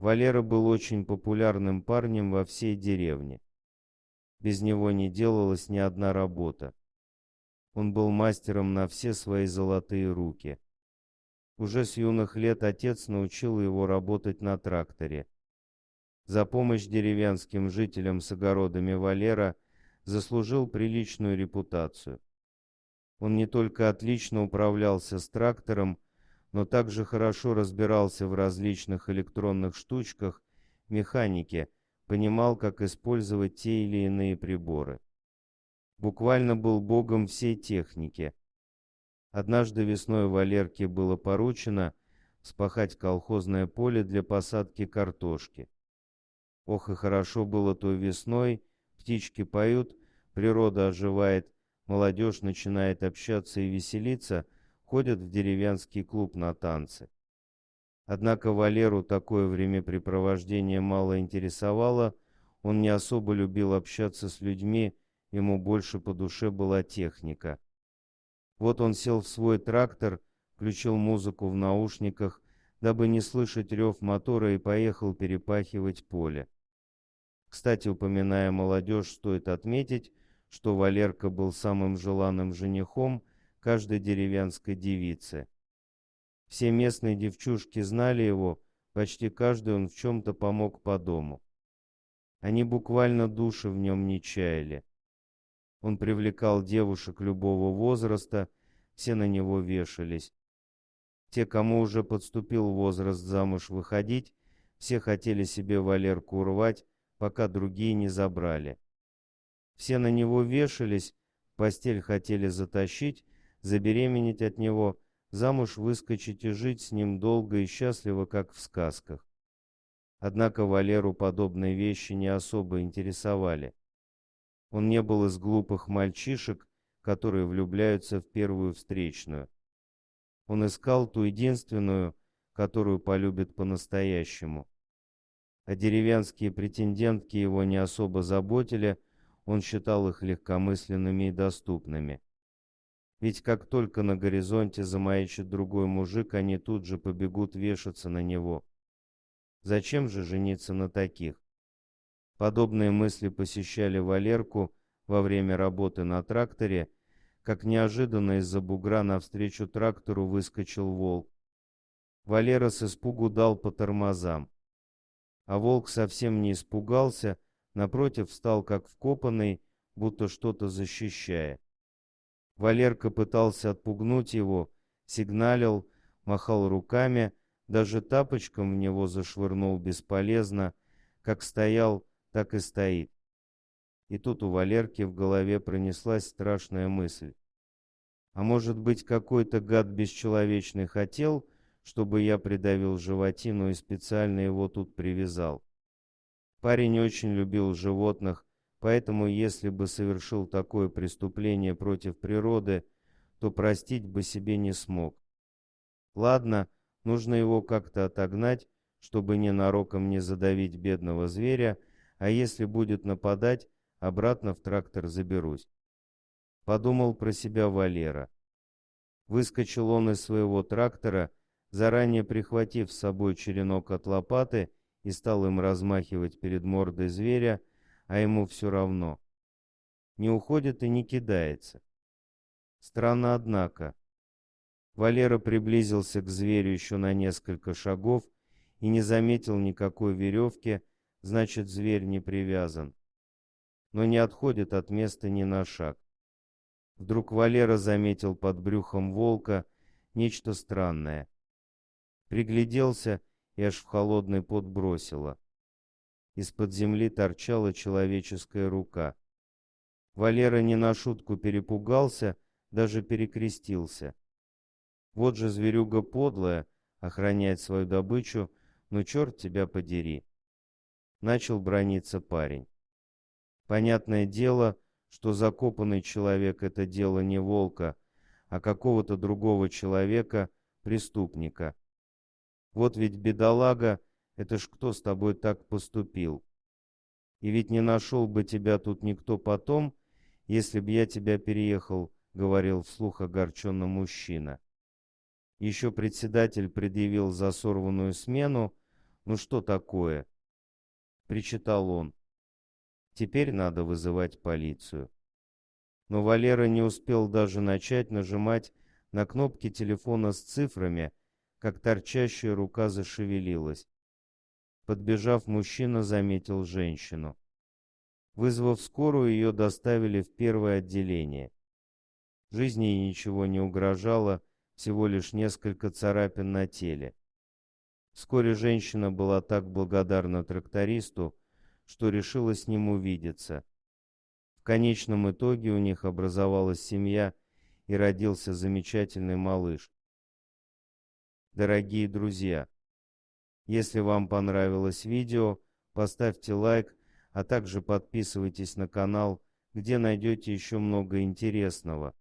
Валера был очень популярным парнем во всей деревне. Без него не делалась ни одна работа. Он был мастером на все свои золотые руки. Уже с юных лет отец научил его работать на тракторе. За помощь деревенским жителям с огородами Валера заслужил приличную репутацию. Он не только отлично управлялся с трактором, но также хорошо разбирался в различных электронных штучках, механике, понимал, как использовать те или иные приборы. Буквально был богом всей техники. Однажды весной Валерке было поручено вспахать колхозное поле для посадки картошки. Ох и хорошо было той весной, птички поют, природа оживает, молодежь начинает общаться и веселиться, ходят в деревенский клуб на танцы. Однако Валеру такое времяпрепровождение мало интересовало, он не особо любил общаться с людьми, ему больше по душе была техника. Вот он сел в свой трактор, включил музыку в наушниках, дабы не слышать рев мотора, и поехал перепахивать поле. Кстати, упоминая молодежь, стоит отметить, что Валерка был самым желанным женихом каждой деревенской девицы. Все местные девчушки знали его, почти каждый он в чем-то помог по дому. Они буквально души в нем не чаяли. Он привлекал девушек любого возраста, все на него вешались. Те, кому уже подступил возраст замуж выходить, все хотели себе Валерку урвать, пока другие не забрали. Все на него вешались, в постель хотели затащить, забеременеть от него, замуж выскочить и жить с ним долго и счастливо, как в сказках. Однако Валеру подобные вещи не особо интересовали. Он не был из глупых мальчишек, которые влюбляются в первую встречную. Он искал ту единственную, которую полюбит по-настоящему. А деревенские претендентки его не особо заботили, он считал их легкомысленными и доступными. Ведь как только на горизонте замаячит другой мужик, они тут же побегут вешаться на него. Зачем же жениться на таких? Подобные мысли посещали Валерку во время работы на тракторе, как неожиданно из-за бугра навстречу трактору выскочил волк. Валера с испугу дал по тормозам. А волк совсем не испугался, напротив встал как вкопанный, будто что-то защищая. Валерка пытался отпугнуть его, сигналил, махал руками, даже тапочком в него зашвырнул бесполезно, как стоял, так и стоит. И тут у Валерки в голове пронеслась страшная мысль. А может быть, какой-то гад бесчеловечный хотел, чтобы я придавил животину и специально его тут привязал? Парень очень любил животных, поэтому если бы совершил такое преступление против природы, то простить бы себе не смог. Ладно, нужно его как-то отогнать, чтобы ненароком не задавить бедного зверя, а если будет нападать, обратно в трактор заберусь. Подумал про себя Валера. Выскочил он из своего трактора, заранее прихватив с собой черенок от лопаты, и стал им размахивать перед мордой зверя, а ему все равно. Не уходит и не кидается. Странно, однако. Валера приблизился к зверю еще на несколько шагов и не заметил никакой веревки, значит, зверь не привязан. Но не отходит от места ни на шаг. Вдруг Валера заметил под брюхом волка нечто странное. Пригляделся и аж в холодный пот бросило. Из-под земли торчала человеческая рука. Валера не на шутку перепугался, даже перекрестился. Вот же зверюга подлая, охраняет свою добычу, ну черт тебя подери. Начал браниться парень. Понятное дело, что закопанный человек — это дело не волка, а какого-то другого человека, преступника. Вот ведь бедолага, это ж кто с тобой так поступил? И ведь не нашел бы тебя тут никто потом, если б я тебя переехал, говорил вслух огорченно мужчина. Еще председатель предъявил за сорванную смену, «Ну что такое?» — причитал он. «Теперь надо вызывать полицию». Но Валера не успел даже начать нажимать на кнопки телефона с цифрами, как торчащая рука зашевелилась. Подбежав, мужчина заметил женщину. Вызвав скорую, ее доставили в первое отделение. Жизни ей ничего не угрожало, всего лишь несколько царапин на теле. Вскоре женщина была так благодарна трактористу, что решила с ним увидеться. В конечном итоге у них образовалась семья и родился замечательный малыш. Дорогие друзья, если вам понравилось видео, поставьте лайк, а также подписывайтесь на канал, где найдете еще много интересного.